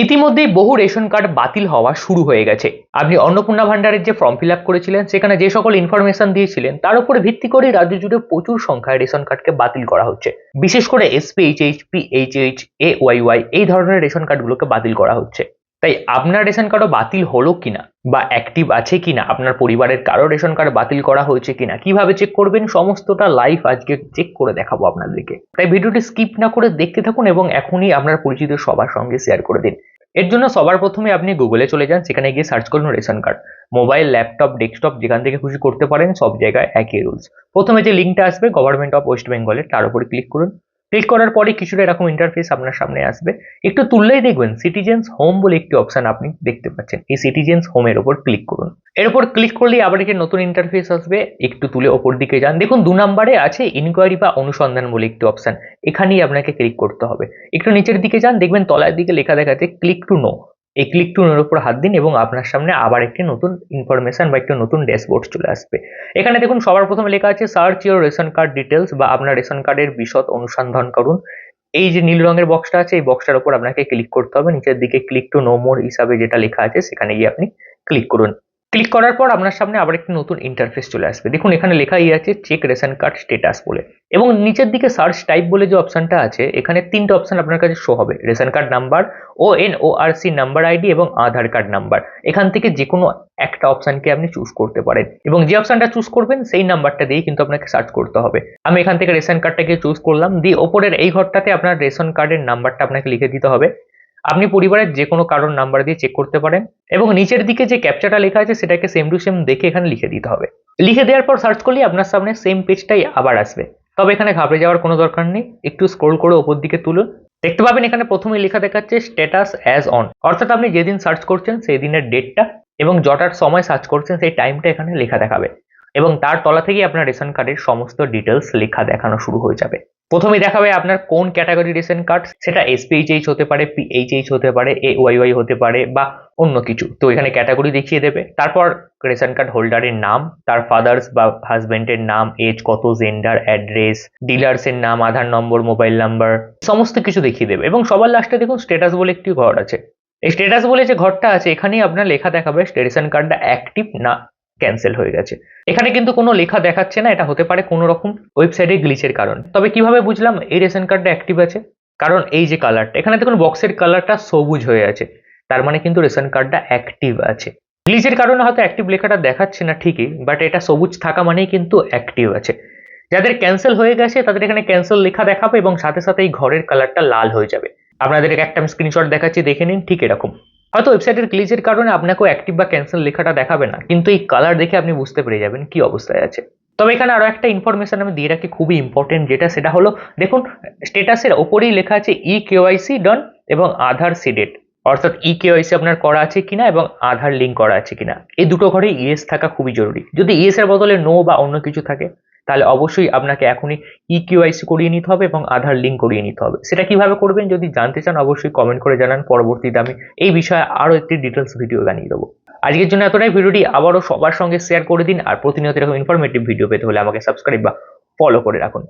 ইতিমধ্যেই বহু ration card বাতিল হওয়া শুরু হয়ে গেছে। আপনি অন্নপূর্ণা ভান্ডারের যে ফর্ম ফিল আপ করেছিলেন সেখানে যে সকল ইনফরমেশন দিয়েছিলেন তার উপরে ভিত্তি করে রাজ্য জুড়ে প্রচুর সংখ্যায় রেশন কার্ডকে বাতিল করা হচ্ছে। বিশেষ করে এসপিএইচএইচ, পিএইচএইচ, এওয়াইওয়াই এই ধরনের রেশন কার্ডগুলোকে বাতিল করা হচ্ছে। তাই আপনার রেশন কার্ডও বাতিল হলো কিনা বা অ্যাক্টিভ আছে কিনা, আপনার পরিবারের কারো রেশন কার্ড বাতিল করা হয়েছে কিনা, কিভাবে চেক করবেন সমস্তটা লাইভ আজকে চেক করে দেখাবো আপনাদেরকে। তাই ভিডিওটি স্কিপ না করে দেখতে থাকুন এবং এখনই আপনার পরিচিত সবার সঙ্গে শেয়ার করে দিন। এর জন্য সবার প্রথমে আপনি গুগলে চলে যান, সেখানে গিয়ে সার্চ করুন ration card. Mobile, laptop, desktop যেখান থেকে খুশি করতে পারেন, সব জায়গায় একই রুলস। প্রথমে যে লিঙ্কটা আসবে গভর্নমেন্ট অফ ওয়েস্ট বেঙ্গলের, তার উপরে ক্লিক করুন। ক্লিক করার পরে কিছুটা এরকম ইন্টারফেস আপনার সামনে আসবে। একটু তুললেই দেখবেন সিটিজেন্স হোম বলে একটি অপশন আপনি দেখতে পাচ্ছেন। এই সিটিজেন্স হোমের উপর ক্লিক করুন। এর উপর ক্লিক করলেই আবার একটি নতুন ইন্টারফেস আসবে। একটু তুলে ওপর দিকে যান, দেখুন 2 নম্বরে আছে ইনকোয়ারি বা অনুসন্ধান বলে একটি অপশন। এখানেই আপনাকে ক্লিক করতে হবে। একটু নিচের দিকে যান, দেখবেন তলার দিকে লেখা দেখাচ্ছে ক্লিক টু নো। এই ক্লিক টু নোর উপর হাত দিন এবং আপনার সামনে আবার একটি নতুন ইনফরমেশন বা একটি নতুন ড্যাশবোর্ড চলে আসবে। এখানে দেখুন সবার প্রথমে লেখা আছে search your ration card details, বা আপনার রেশন কার্ডের বিশদ অনুসন্ধান করুন। এই যে নীল রঙের বক্সটা আছে, এই বক্সটার উপর আপনাকে ক্লিক করতে হবে। নিচের দিকে ক্লিক টু নো মোর হিসাবে যেটা লেখা আছে সেখানে গিয়ে আপনি ক্লিক করুন। ক্লিক করার পর আপনার সামনে আবার একটি নতুন ইন্টারফেস চলে আসবে। দেখুন এখানে লেখাই আছে চেক রেশন কার্ড স্ট্যাটাস বলে, এবং নিচের দিকে সার্চ টাইপ বলে যে অপশনটা আছে এখানে 3টে অপশন আপনার কাছে শো হবে: ration card number, ONORC number ID এবং আধার কার্ড নাম্বার। এখান থেকে যে কোনো একটা অপশনকে আপনি চুজ করতে পারেন এবং যে অপশনটা চুজ করবেন সেই নাম্বারটা দিয়ে কিন্তু আপনাকে সার্চ করতে হবে। আমি এখান থেকে রেশন কার্ডটাকে চুজ করলাম, দিয়ে ওপরের এই ঘরটাতে আপনার রেশন কার্ডের নাম্বারটা আপনাকে লিখে দিতে হবে। আপনি পরিবারের যে কোনো কারোর নাম্বার দিয়ে চেক করতে পারেন এবং নিচের দিকে যে ক্যাপচাটা লেখা আছে সেটাকে সেম টু সেম দেখে এখানে লিখে দিতে হবে। লিখে দেওয়ার পর সার্চ করলেই আপনার সামনে সেম পেজটাই আবার আসবে। তবে এখানে ঘাবড়ে যাওয়ার কোনো দরকার নেই। একটু স্ক্রোল করে ওপর দিকে তুলুন, দেখতে পাবেন এখানে প্রথমে লেখা দেখাচ্ছে স্ট্যাটাস অ্যাজ অন, অর্থাৎ আপনি যেদিন সার্চ করছেন সেই দিনের ডেটটা এবং যটার সময় সার্চ করছেন সেই টাইমটা এখানে লেখা দেখাবে এবং তার তলা থেকেই আপনার রেশন কার্ডের সমস্ত ডিটেলস লেখা দেখানো শুরু হয়ে যাবে। প্রথমেই দেখাবে আপনার কোন ক্যাটাগরি রেশন কার্ড, সেটা এসপিএইচএইচ হতে পারে, পিএইচএইচ হতে পারে, এওয়াইওয়াই হতে পারে বা অন্য কিছু। তো এখানে ক্যাটাগরি দেখিয়ে দেবে। তারপর রেশন কার্ড হোল্ডারের নাম, তার ফাদার্স বা হাজবেন্ডের নাম, এজ কত, জেন্ডার, অ্যাড্রেস, ডিলার্সের নাম, আধার নম্বর, মোবাইল নাম্বার, সমস্ত কিছু দেখিয়ে দেবে। এবং সবার লাস্টে দেখুন স্ট্যাটাস বলে একটি ঘর আছে। এই স্ট্যাটাস বলে যে ঘরটা আছে এখানেই আপনার লেখা দেখাবে রেশন কার্ডটা অ্যাক্টিভ না ক্যান্সেল হয়ে গেছে। এখানে কিন্তু কোনো লেখা দেখাচ্ছে না, এটা হতে পারে কোনো রকম ওয়েবসাইটে গ্লিচের কারণ। তবে কিভাবে বুঝলাম এই রেশন কার্ডটা অ্যাক্টিভ আছে? কারণ এই যে কালারটা এখানে দেখুন বক্সের কালারটা সবুজ হয়ে আছে, তার মানে কিন্তু রেশন কার্ডটা অ্যাক্টিভ আছে। গ্লিচের কারণে হয়তো অ্যাক্টিভ লেখাটা দেখাচ্ছে না ঠিকই, বাট এটা সবুজ থাকা মানেই কিন্তু অ্যাক্টিভ আছে। যাদের ক্যান্সেল হয়ে গেছে তাদের এখানে ক্যান্সেল লেখা দেখাবে এবং সাথে সাথে এই ঘরের কালারটা লাল হয়ে যাবে। আপনাদেরকে একটা আমি স্ক্রিনশট দেখাচ্ছি, দেখে নিন। ঠিক এরকম হয়তো ওয়েবসাইটের গ্লিচের কারণে আপনাকেও অ্যাক্টিভ বা ক্যান্সেল লেখাটা দেখাবে না, কিন্তু এই কালার দেখে আপনি বুঝতে পেরে যাবেন কি অবস্থায় আছে। তবে এখানে আরো একটা ইনফরমেশন আমি দিয়ে রাখি খুবই ইম্পর্টেন্ট, যেটা সেটা হলো দেখুন স্ট্যাটাসের ওপরেই লেখা আছে কেওয়াইসি ডান এবং আধার সিডেড, অর্থাৎ কেওয়াইসি আপনার করা আছে কিনা এবং আধার লিঙ্ক করা আছে কিনা। এই দুটো ঘরে ইয়েস থাকা খুবই জরুরি। যদি ইয়েস এর বদলে নো বা অন্য কিছু থাকে তাহলে অবশ্যই আপনাকে এখনই কেওয়াইসি করিয়ে নিতে হবে এবং আধার লিঙ্ক করিয়ে নিতে হবে। সেটা কিভাবে করবেন যদি জানতে চান অবশ্যই কমেন্ট করে জানান, পরবর্তীতে আমি এই বিষয়ে আরো একটি ডিটেলস ভিডিও বানিয়ে দেবো। আজকের জন্য এতটাই। ভিডিওটি আবারও সবার সঙ্গে শেয়ার করে দিন, আর প্রতিনিয়ত এরকম ইনফরমেটিভ ভিডিও পেতে হলে আমাকে সাবস্ক্রাইব বা ফলো করে রাখুন।